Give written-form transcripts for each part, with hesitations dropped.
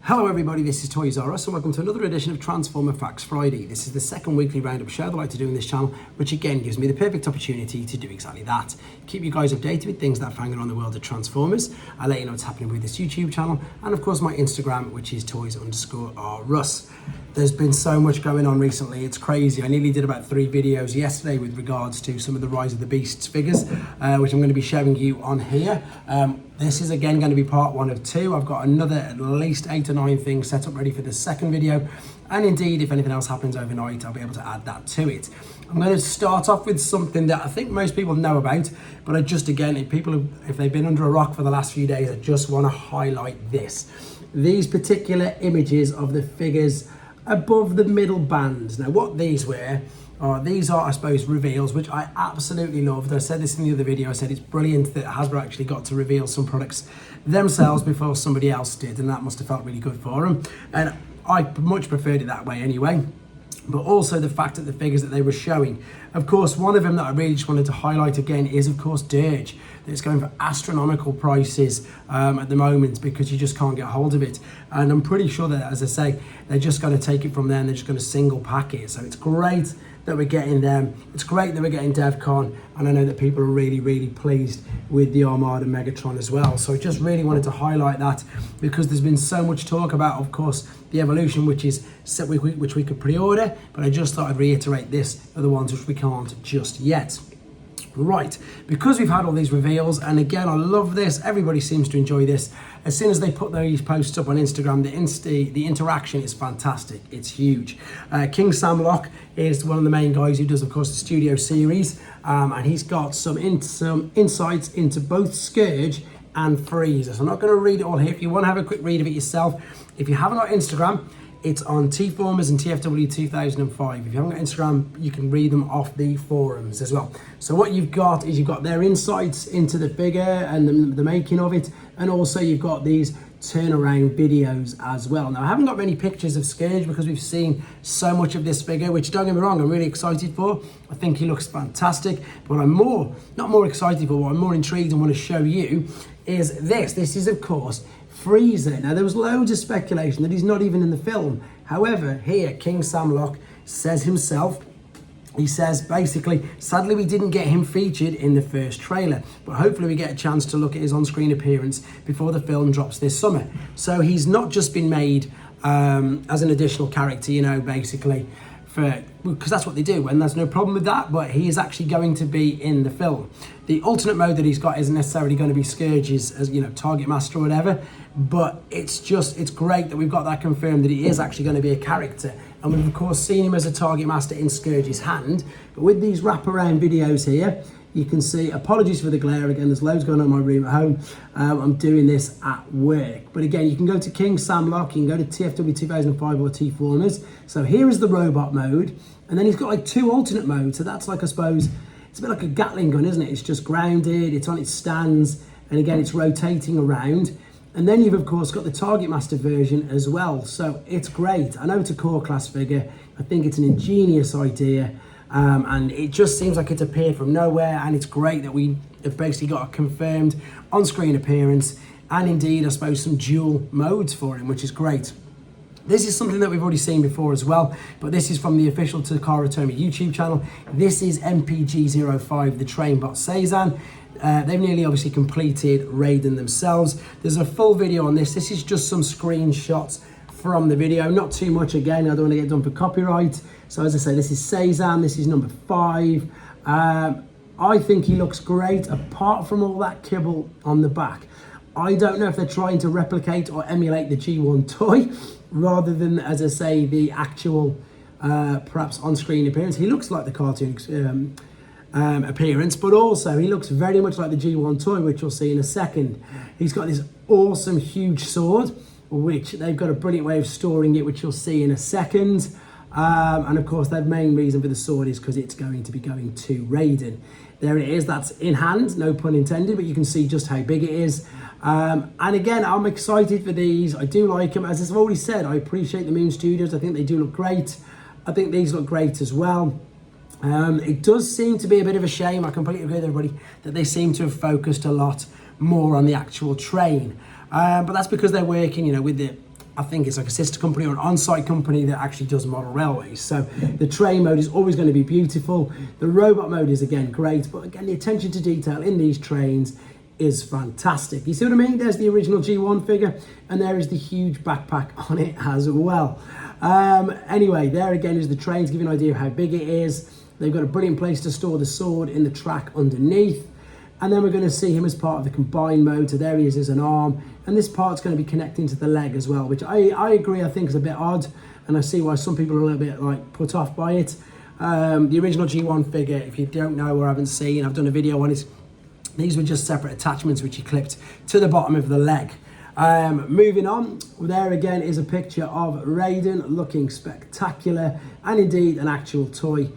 Hello everybody, this is Toys R Us and welcome to another edition of Transformer Facts Friday. This is the second weekly roundup show that I like to do in this channel, which again gives me the perfect opportunity to do exactly that. Keep you guys updated with things that are happening around the world of Transformers. I let you know what's happening with this YouTube channel and of course my Instagram, which is toys_r_us. There's been so much going on recently, it's crazy. I nearly did about 3 videos yesterday with regards to some of the Rise of the Beasts figures, which I'm going to be showing you on here. This is again going to be part 1 of 2. I've got another at least 8 or 9 things set up ready for the second video. And indeed, if anything else happens overnight, I'll be able to add that to it. I'm going to start off with something that I think most people know about, but I just, again, if they've been under a rock for the last few days, I just want to highlight this. These particular images of the figures above the middle bands. Now, what these were, these are, I suppose, reveals, which I absolutely loved. I said this in the other video. I said it's brilliant that Hasbro actually got to reveal some products themselves before somebody else did, and that must have felt really good for them. And I much preferred it that way anyway. But also the fact that the figures that they were showing. Of course, one of them that I really just wanted to highlight again is, of course, Dirge. It's going for astronomical prices at the moment because you just can't get hold of it. And I'm pretty sure that, as I say, they're just going to take it from there and they're just going to single pack it. So it's great that we're getting them. It's great that we're getting DevCon, and I know that people are really, really pleased with the Armada Megatron as well. So I just really wanted to highlight that because there's been so much talk about, of course, the Evolution, which we could pre-order, but I just thought I'd reiterate this are the ones which we can't just yet. Right, because we've had all these reveals, and again, I love this, everybody seems to enjoy this. As soon as they put these posts up on Instagram, the interaction is fantastic, it's huge. King Samlock is one of the main guys who does, of course, the Studio Series, and he's got some insights into both Scourge and Frieza. So I'm not going to read it all here. If you want to have a quick read of it yourself, if you haven't got Instagram, it's on T-Formers and TFW 2005. If you haven't got Instagram, you can read them off the forums as well. So what you've got is you've got their insights into the figure and the making of it, and also you've got these turnaround videos as well. Now, I haven't got many pictures of Scourge because we've seen so much of this figure, which, don't get me wrong, I'm really excited for. I think he looks fantastic, but I'm not more excited for, what I'm more intrigued and want to show you is this. This is, of course, Frieza. Now, there was loads of speculation that he's not even in the film. However, here, King Samlock says himself, he says, basically, sadly, we didn't get him featured in the first trailer, but hopefully we get a chance to look at his on-screen appearance before the film drops this summer. So he's not just been made as an additional character, you know, basically, because that's what they do, and there's no problem with that, but he is actually going to be in the film. The alternate mode that he's got isn't necessarily going to be Scourge's, as you know, Target Master or whatever, but it's great that we've got that confirmed that he is actually going to be a character. And we've of course seen him as a Target Master in Scourge's hand, but with these wraparound videos here, you can see, apologies for the glare again, there's loads going on in my room at home. I'm doing this at work. But again, you can go to King Samlock, you can go to TFW 2005 or T-Formers. So here is the robot mode, and then he's got like 2 alternate modes. So that's like, I suppose, it's a bit like a Gatling gun, isn't it? It's just grounded, it's on its stands, and again, it's rotating around. And then you've of course got the Target Master version as well. So it's great. I know it's a core class figure. I think it's an ingenious idea. And it just seems like it's appeared from nowhere, and it's great that we have basically got a confirmed on-screen appearance and indeed, I suppose, some dual modes for him, which is great. This is something that we've already seen before as well, but this is from the official Takara Tomy YouTube channel. This is MpG 05, the Trainbot Seizan. They've nearly obviously completed Raiden themselves. There's a full video on this. This is just some screenshots from the video, not too much. Again, I don't want to get done for copyright. So as I say, this is Seizan, this is number 5. I think he looks great, apart from all that kibble on the back. I don't know if they're trying to replicate or emulate the G1 toy, rather than, as I say, the actual, perhaps on-screen appearance. He looks like the cartoon appearance, but also he looks very much like the G1 toy, which you'll see in a second. He's got this awesome, huge sword, which they've got a brilliant way of storing it, which you'll see in a second. And of course, their main reason for the sword is because it's going to be going to Raiden. There it is, that's in hand, no pun intended, but you can see just how big it is. And again, I'm excited for these. I do like them. As I've already said, I appreciate the Moon Studios. I think they do look great. I think these look great as well. It does seem to be a bit of a shame, I completely agree with everybody, that they seem to have focused a lot more on the actual train. But that's because they're working, you know, with the I think it's like a sister company or an on-site company that actually does model railways. So the train mode is always going to be beautiful. The robot mode is again great, but again the attention to detail in these trains is fantastic. You see what I mean? There's the original G1 figure, and there is the huge backpack on it as well. Anyway, there again is the train to give you an idea of how big it is. They've got a brilliant place to store the sword in the track underneath. And then we're going to see him as part of the combined mode. So there he is as an arm. And this part's going to be connecting to the leg as well, which I agree, I think is a bit odd. And I see why some people are a little bit like put off by it. The original G1 figure, if you don't know or haven't seen, I've done a video on it. These were just separate attachments which you clipped to the bottom of the leg. Moving on, there again is a picture of Raiden looking spectacular, and indeed an actual toy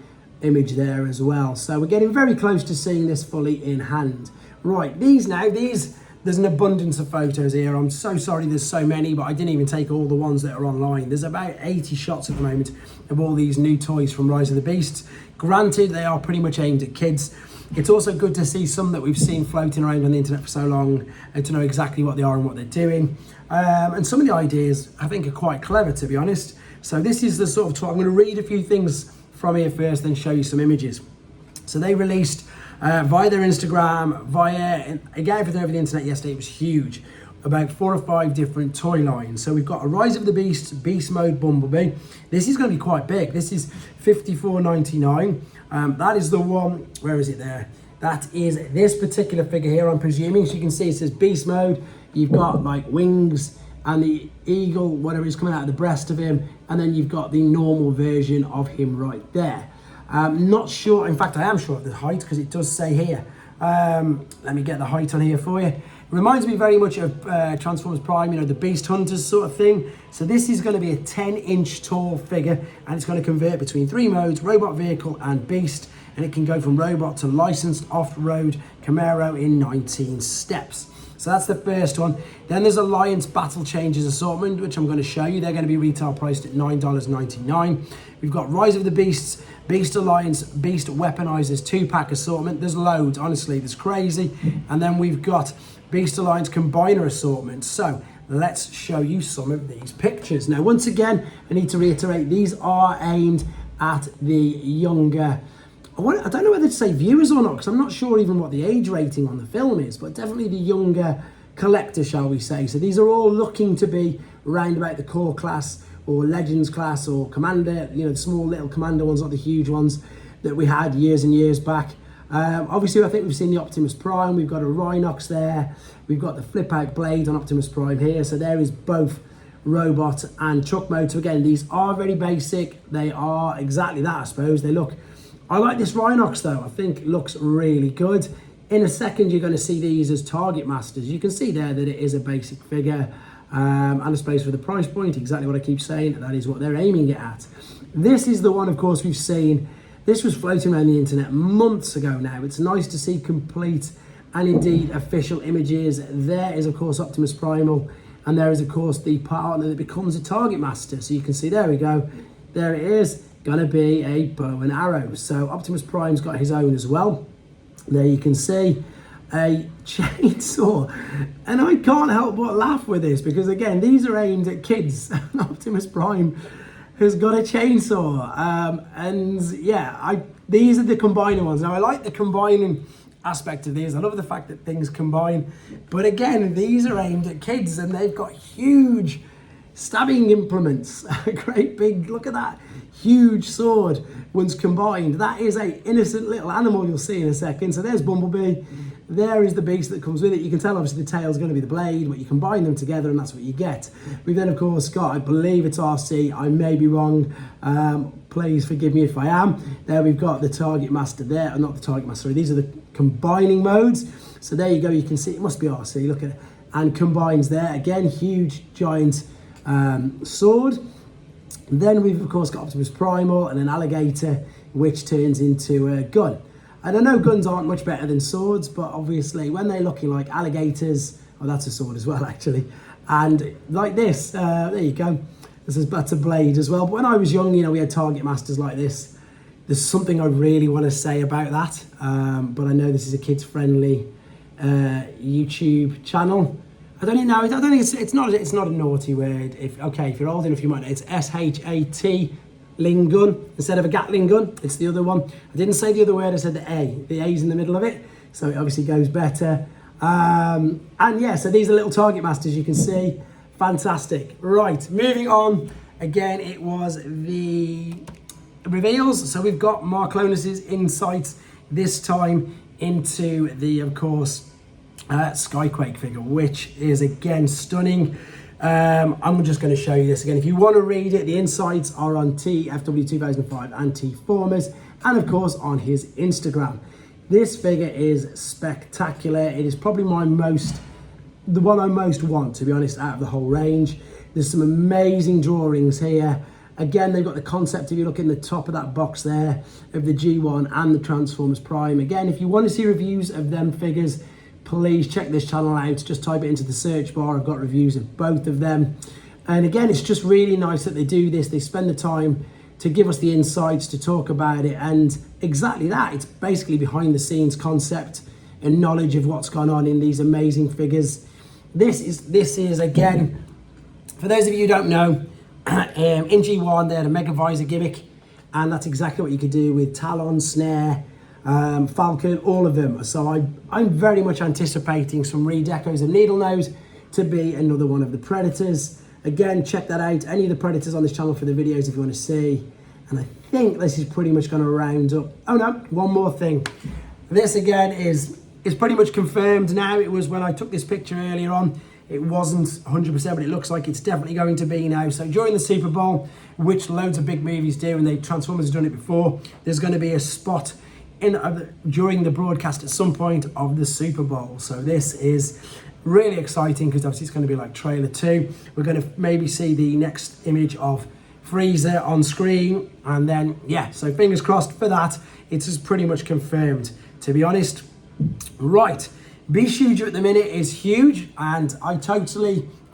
image there as well. So we're getting very close to seeing this fully in hand. Right, these, there's an abundance of photos here. I'm so sorry there's so many, but I didn't even take all the ones that are online. There's about 80 shots at the moment of all these new toys from Rise of the Beasts. Granted, they are pretty much aimed at kids. It's also good to see some that we've seen floating around on the internet for so long and to know exactly what they are and what they're doing. And some of the ideas I think are quite clever, to be honest. So this is the sort of toy. I'm going to read a few things from here first, then show you some images. So they released via their Instagram, again, everything over the internet yesterday. It was huge. About 4 or 5 different toy lines. So we've got a Rise of the Beast, Beast Mode Bumblebee. This is going to be quite big. This is $54.99. That is the one, where is it there? That is this particular figure here, I'm presuming. So you can see it says Beast Mode. You've got like wings and the eagle, whatever is coming out of the breast of him. And then you've got the normal version of him right there. Not sure, in fact I am sure of the height because it does say here. Let me get the height on here for you. It reminds me very much of Transformers Prime, you know, the Beast Hunters sort of thing. So this is going to be a 10-inch tall figure, and it's going to convert between 3 modes, robot, vehicle and beast, and it can go from robot to licensed off-road Camaro in 19 steps. So that's the first one. Then there's Alliance Battle Changes assortment, which I'm going to show you. They're going to be retail priced at $9.99. We've got Rise of the Beasts, Beast Alliance, Beast Weaponizers 2-pack assortment. There's loads, honestly, there's crazy. And then we've got Beast Alliance Combiner assortment. So let's show you some of these pictures. Now, once again, I need to reiterate, these are aimed at the younger, I don't know whether to say viewers or not, because I'm not sure even what the age rating on the film is, but definitely the younger collector, shall we say. So these are all looking to be round about the core class or Legends class or Commander, you know, the small little Commander ones, not the huge ones that we had years and years back. Obviously, I think we've seen the Optimus Prime. We've got a Rhinox there. We've got the flip-out blade on Optimus Prime here. So there is both robot and truck mode. So again, these are very basic. They are exactly that, I suppose. They look... I like this Rhinox though. I think it looks really good. In a second, you're going to see these as Target Masters. You can see there that it is a basic figure. And I suppose for the price point, exactly what I keep saying, that is what they're aiming it at. This is the one, of course, we've seen. This was floating around the internet months ago now. It's nice to see complete and indeed official images. There is, of course, Optimus Primal. And there is, of course, the partner that becomes a Target Master. So you can see, there we go. There it is. Going to be a bow and arrow. So Optimus Prime's got his own as well. There you can see a chainsaw. And I can't help but laugh with this because, again, these are aimed at kids. Optimus Prime has got a chainsaw. And yeah, these are the combiner ones. Now, I like the combining aspect of these. I love the fact that things combine. But again, these are aimed at kids and they've got huge stabbing implements. A great big, look at that, huge sword once combined. That is a innocent little animal you'll see in a second. So there's Bumblebee. There is the beast that comes with it. You can tell obviously the tail's going to be the blade, but you combine them together and that's what you get. We've then of course got, I believe it's RC, I may be wrong, please forgive me if I am. There we've got the Target Master there, not the Target Master, sorry, these are the combining modes. So there you go, you can see, it must be RC, look at it. And combines there, again, huge, giant sword. Then we've of course got Optimus Primal and an alligator, which turns into a gun. And I know guns aren't much better than swords, but obviously when they're looking like alligators, oh, that's a sword as well, actually. And like this, there you go. That's a blade as well. But when I was young, you know, we had Target Masters like this. There's something I really want to say about that. But I know this is a kids-friendly YouTube channel. I don't know. I don't think it's not a naughty word. If you're old enough, you might know. It's SHAT Ling gun instead of a Gatling gun. It's the other one. I didn't say the other word. I said the A. The A's in the middle of it, so it obviously goes better. And yeah, so these are little target masters. You can see, fantastic. Right, moving on. Again, it was the reveals. So we've got Mark Lonus's insights this time into the, of course, Skyquake figure, which is again stunning. I'm just going to show you this again. If you want to read it, the insights are on TFW 2005 and T-Formers, and of course on his Instagram. This figure is spectacular. It is probably the one I most want, to be honest, out of the whole range. There's some amazing drawings here. Again, they've got the concept, if you look in the top of that box there, of the G1 and the Transformers Prime. Again, if you want to see reviews of them figures, please check this channel out. Just type it into the search bar. I've got reviews of both of them. And again, it's just really nice that they do this. They spend the time to give us the insights, to talk about it. And exactly that, it's basically behind the scenes concept and knowledge of what's gone on in these amazing figures. This is again, for those of you who don't know, in G1, they had a Mega Visor gimmick, and that's exactly what you could do with Talon, Snare, Falcon, all of them. So I'm very much anticipating some redecos of Needle Nose to be another one of the Predators. Again, check that out. Any of the Predators on this channel for the videos if you want to see. And I think this is pretty much going to round up. Oh no, one more thing. This again is pretty much confirmed now. It was when I took this picture earlier on. It wasn't 100%, but it looks like it's definitely going to be now. So during the Super Bowl, which loads of big movies do, and Transformers have done it before, there's going to be a spot during the broadcast at some point of the Super Bowl. So this is really exciting because obviously it's going to be like trailer 2. We're going to maybe see the next image of Freezer on screen, and then yeah, so fingers crossed for that. It is pretty much confirmed, to be honest. Right, Beast Huger at the minute is huge, and I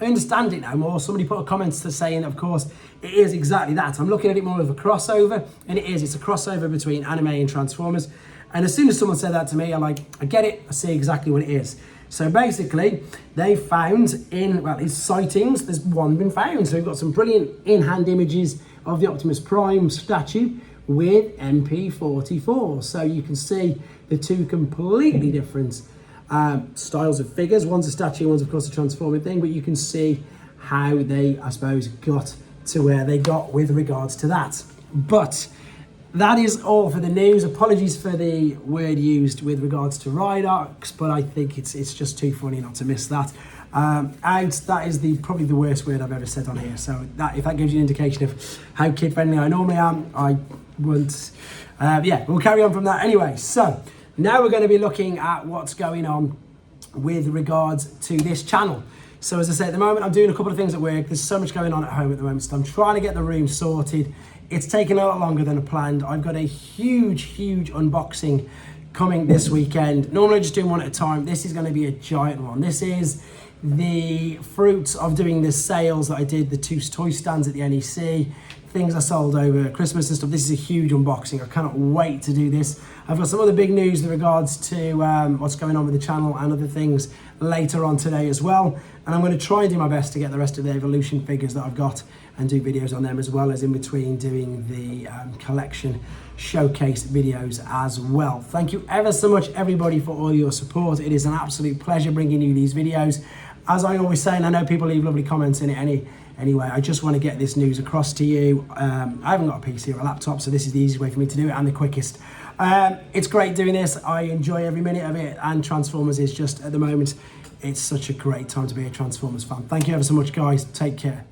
understand it now more. Somebody put a comment to saying, of course, it is exactly that. I'm looking at it more of a crossover, and it is. It's a crossover between anime and Transformers. And as soon as someone said that to me, I get it. I see exactly what it is. So basically, they found his sightings, there's one been found. So we've got some brilliant in-hand images of the Optimus Prime statue with MP44. So you can see the two completely different styles of figures. One's a statue, one's of course a transforming thing, but you can see how they, I suppose, got to where they got with regards to that. But that is all for the news. Apologies for the word used with regards to Rhynox, but I think it's just too funny not to miss that. That is probably the worst word I've ever said on here. So if that gives you an indication of how kid friendly I normally am, I won't. Yeah, we'll carry on from that anyway. So now we're going to be looking at what's going on with regards to this channel. So as I say, at the moment, I'm doing a couple of things at work. There's so much going on at home at the moment, so I'm trying to get the room sorted. It's taken a lot longer than I planned. I've got a huge unboxing coming this weekend. Normally I just do one at a time. This is going to be a giant one. This is the fruits of doing the sales that I did, the 2 toy stands at the NEC, things I sold over Christmas and stuff. This is a huge unboxing. I cannot wait to do this. I've got some other big news in regards to what's going on with the channel and other things later on today as well. And I'm going to try and do my best to get the rest of the Evolution figures that I've got and do videos on them, as well as in between doing the collection showcase videos as well. Thank you ever so much, everybody, for all your support. It is an absolute pleasure bringing you these videos. As I always say, and I know people leave lovely comments in it anyway, I just want to get this news across to you. I haven't got a PC or a laptop, so this is the easiest way for me to do it and the quickest. It's great doing this. I enjoy every minute of it, and Transformers is just, at the moment, it's such a great time to be a Transformers fan. Thank you ever so much, guys. Take care.